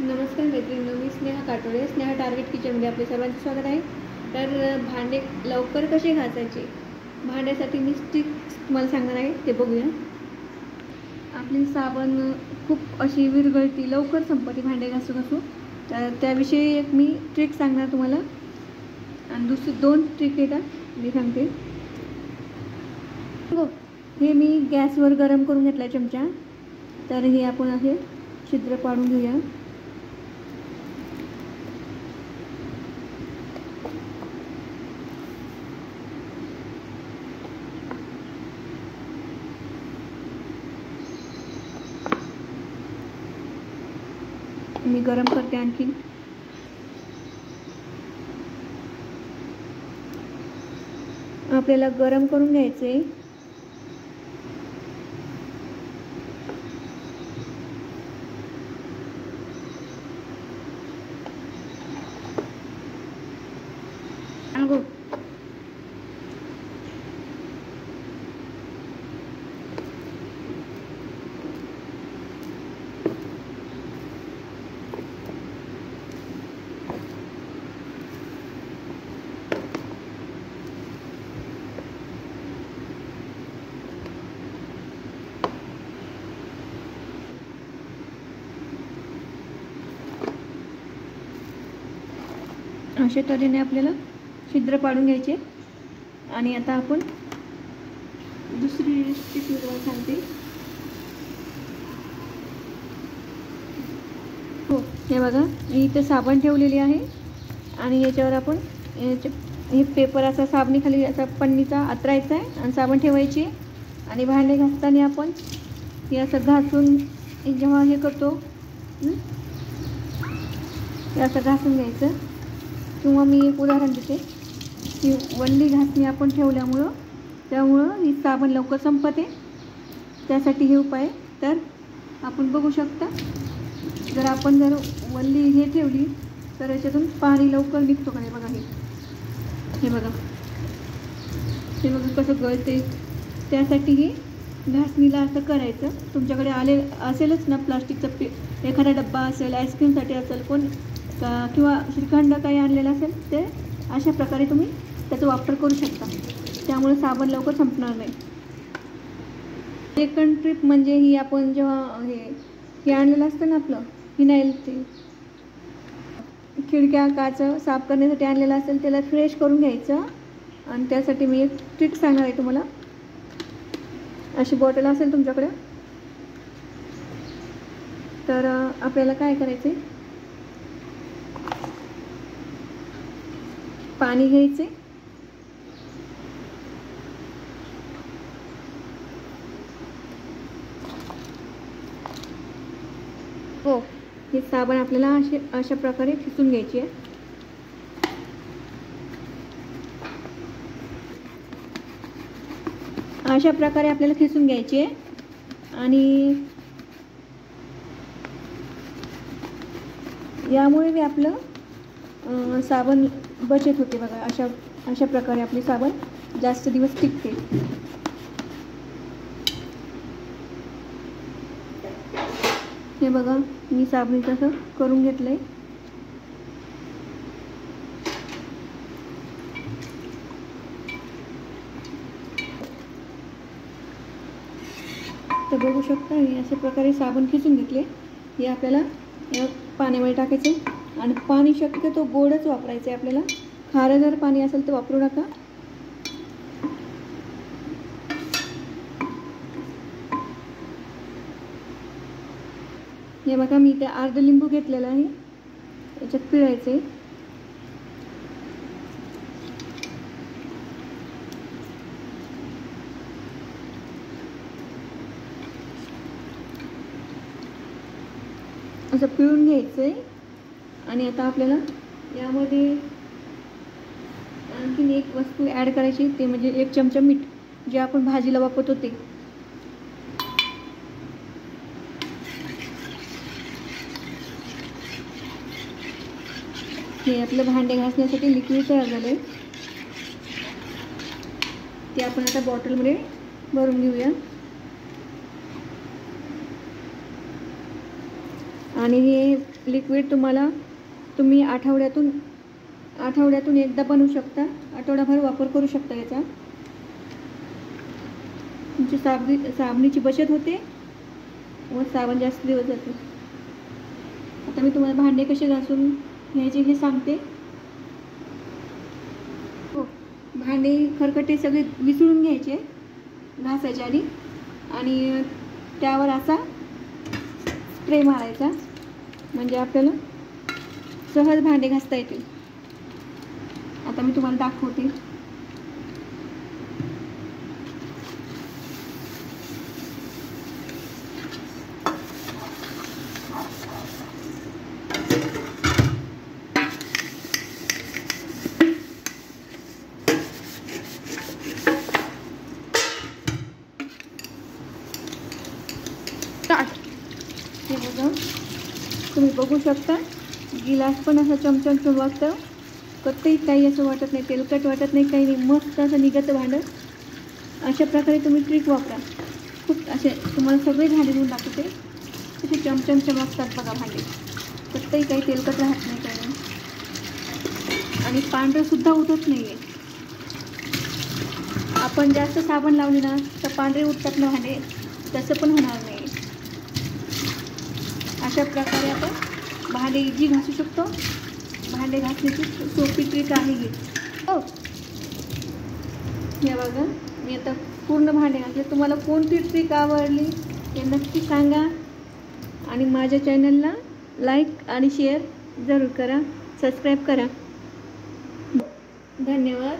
नमस्कार मैत्रिणींनो, मी स्नेहा काटोळे. स्नेहा टार्गेट किचनमध्ये आपले सर्वांचे स्वागत आहे. तर भांडे लवकर कसे घासायचे, भांड्यासाठी मी टिप्स तुम्हाला सांगणार आहे, ते बघूया. आपली साबण खूप अशी विरघळती, लवकर संपती भांडे घासू घासू. तर त्याविषयी एक मी ट्रिक सांगणार तुम्हाला, आणि दुसरी 2 ट्रिक येतात मी सांगते. हे मी गॅसवर गरम करून घेतला चमचा. तर हे आपण असे छिद्र पाडून घेऊया. मी गरम करते. आणखी आपल्याला गरम करून घ्यायचे. अशा तऱ्हेने आपल्याला छिद्र पाडून घ्यायचे. आणि आता आपण दुसरी टिप मी तुम्हाला सांगते. हो, हे बघा, मी इथे साबण ठेवलेली आहे आणि याच्यावर आपण हे पेपर असा साबणीखाली असा पन्नीचा आतरायचा आहे आणि साबण ठेवायची. आणि भांडे घासताना आपण हे असं घासून जेव्हा हे करतो, हे असं घासून घ्यायचं. किंवा मी एक उदाहरण देते की वल्ली घासणी आपण ठेवल्यामुळं ही साबण लवकर संपते. त्यासाठी हे उपाय. तर आपण बघू शकता, जर आपण वल्ली हे ठेवली तर याच्यातून पाणी लवकर निघतो का नाही बघा. हे बघा कसं गळते. त्यासाठी हे घासणीला असं करायचं. तुमच्याकडे असेलच ना प्लास्टिकचा एखादा डब्बा असेल, आईस्क्रीमसाठी असेल किंवा श्रीखंड काही आणलेलं असेल, ते अशा प्रकारे तुम्ही त्याचा वापर करू शकता. त्यामुळे साबण लवकर संपणार नाही. सेकंड ट्रिप म्हणजे ही आपण जेव्हा हे आणलेलं असतं ना आपलं फिनाईल, ते खिडक्या काच साफ करण्यासाठी आणलेलं असेल, त्याला फ्रेश करून घ्यायचं. आणि त्यासाठी मी एक ट्रिक सांगणार आहे तुम्हाला. अशी बॉटल असेल तुमच्याकडे तर आपल्याला काय करायचं, पाणी घ्यायचे. हो, हे साबण आपल्याला अशा प्रकारे खिसून घ्यायची आहे. अशा प्रकारे आपल्याला खिसून घ्यायची आहे. आणि यामुळे बी आपलं साबण बचत होते बघा. अशा प्रकारे आपली साबण जास्त दिवस टिकते. हे बघा, मी साबणीचं असं करून घेतलंय. तर बघू शकता, हे अशा प्रकारे साबण खिसून घेतले. हे आपल्याला या पाण्यामध्ये टाकायचे. आणि पाणी शक्यतो गोडच वापरायचं आहे आपल्याला. खारं जर पाणी असेल तर वापरू नका. हे बघा, मी इथे अर्ध लिंबू घेतलेला आहे, याच्यात पिळायचे. असं पिळून घ्यायचंय. आणि आता आपल्याला यामध्ये आणखीन एक वस्तू ॲड करायची, ते म्हणजे 1 चमचा मीठ, जे आपण भाजीला वापरतो ते. हे आपलं भांडे घासण्यासाठी लिक्विड तयार झाले. ते आपण आता बॉटलमध्ये भरून घेऊया. आणि हे लिक्विड तुम्ही आठवड्यातून एकदा बनवू शकता, आठवडाभर वापर करू शकता याचा. तुमची साबणीची बचत होते व साबण जास्त दिवस जाते. आता मी तुम्हाला भांडे कसे घासून घ्यायचे हे सांगते. हो, भांडे खरकटे सगळे विसळून घ्यायचे घासायच्या आधी आणि त्यावर असा स्प्रे मारायचा, म्हणजे आपल्याला सहज भांडे घासता येतील. आता मी तुम्हाला दाखवते. हे बघा, तुम्ही बघू शकता गिलास पण असा चमचम चमकतं, कधीही काही असं वाटत नाही, तेलकट वाटत नाही, काही नाही, मस्त असं निघतं भांडं. अशा प्रकारे तुम्ही ट्रिक वापरा. खूप असे तुम्हाला सगळे भांडे घेऊन दाखवते, असे चमचम चमकतात बघा भांडे, कधीही काही तेलकट राहत नाही, काही नाही, आणि पांढरंसुद्धा उठत नाही आहे. आपण जास्त साबण लावले ना तर पांढरे उठतात ना भांडे, तसं पण होणार नाही. अशा प्रकारे आपण भांडे इझी घासू शकतो. भांडे घासण्याची सोपी ट्रिक आहे ही. हो, हे बघा, मी आता पूर्ण भांडे घासले. तुम्हाला कोणती ट्रिक आवडली हे नक्की सांगा आणि माझ्या चॅनलला लाईक आणि शेअर जरूर करा, सबस्क्राईब करा. धन्यवाद.